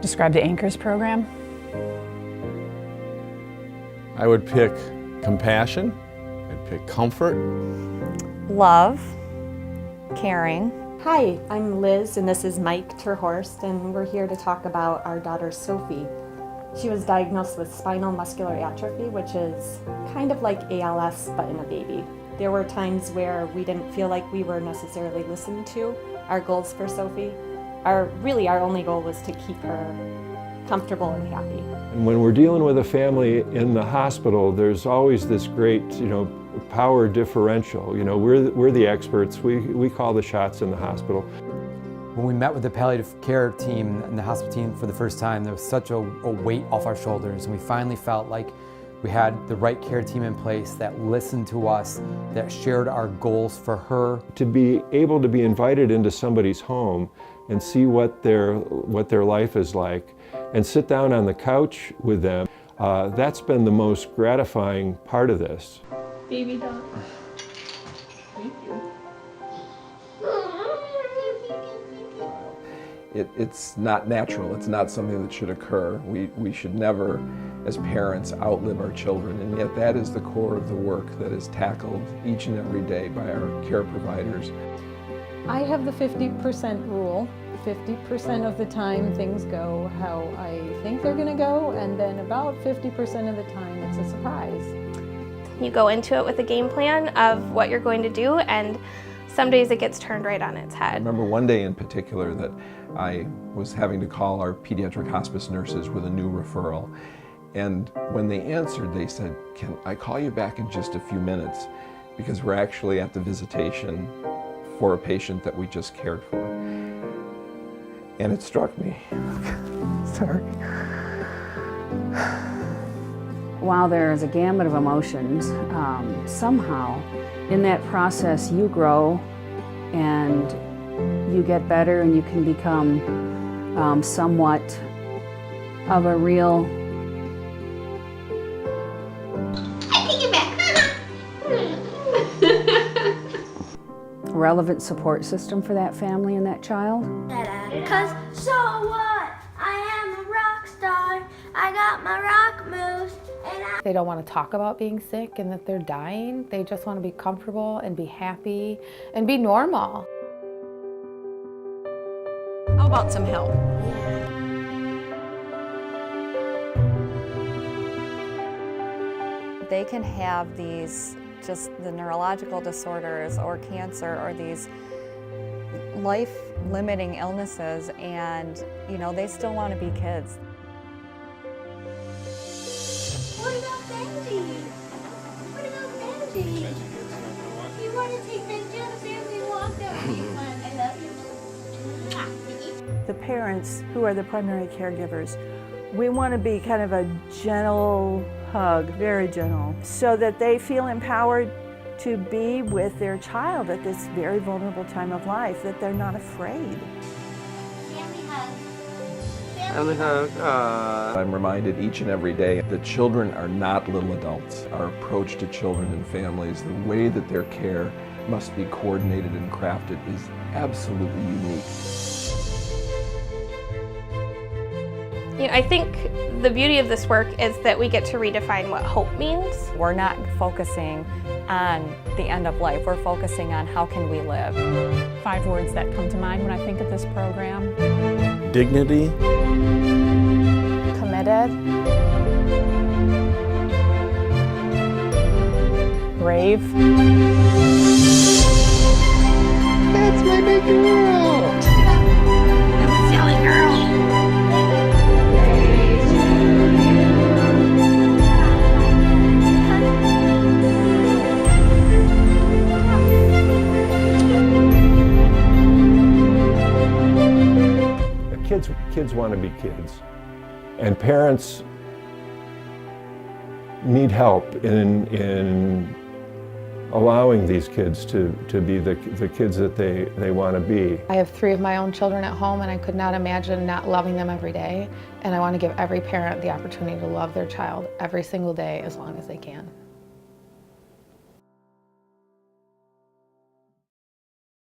Describe the Anchors program. I would pick compassion, I'd pick comfort. Love, caring. Hi, I'm Liz and this is Mike Terhorst, and we're here to talk about our daughter Sophie. She was diagnosed with spinal muscular atrophy, which is kind of like ALS but in a baby. There were times where we didn't feel like we were necessarily listened to. Our goals for Sophie, our only goal was to keep her comfortable and happy. And when we're dealing with a family in the hospital, there's always this great, power differential. We're the experts. We call the shots in the hospital. When we met with the palliative care team and the hospital team for the first time, there was such a weight off our shoulders, and we finally felt like we had the right care team in place that listened to us, that shared our goals for her. To be able to be invited into somebody's home and see what their life is like, and sit down on the couch with them, that's been the most gratifying part of this. Baby dog. Thank you. It's not natural, it's not something that should occur. We should never, as parents, outlive our children, and yet that is the core of the work that is tackled each and every day by our care providers. I have the 50% rule. 50% of the time things go how I think they're going to go, and then about 50% of the time it's a surprise. You go into it with a game plan of what you're going to do, and some days it gets turned right on its head. I remember one day in particular that I was having to call our pediatric hospice nurses with a new referral, and when they answered they said, "Can I call you back in just a few minutes?" Because we're actually at the visitation for a patient that we just cared for. And it struck me. Sorry. While there is a gamut of emotions, somehow in that process you grow and you get better, and you can become somewhat of a real relevant support system for that family and that child. Because so what? I am a rock star. I got my rock moves. They don't want to talk about being sick and that they're dying. They just want to be comfortable and be happy and be normal. How about some help? They can have these, just the neurological disorders or cancer or these life-limiting illnesses, and they still want to be kids. What about Benji? What about Benji? You want to take Benji on a family walk? That would be fun. I love you. The parents, who are the primary caregivers, we want to be kind of a gentle hug, very gentle, so that they feel empowered to be with their child at this very vulnerable time of life, that they're not afraid. Family hug. Family hug. I'm reminded each and every day that children are not little adults. Our approach to children and families, the way that their care must be coordinated and crafted, is absolutely unique. I think the beauty of this work is that we get to redefine what hope means. We're not focusing on the end of life. We're focusing on how can we live. 5 words that come to mind when I think of this program. Dignity. Committed. Brave. That's my big girl! Silly girl. Kids want to be kids, and parents need help in allowing these kids to be the kids that they want to be. I have 3 of my own children at home, and I could not imagine not loving them every day. And I want to give every parent the opportunity to love their child every single day as long as they can.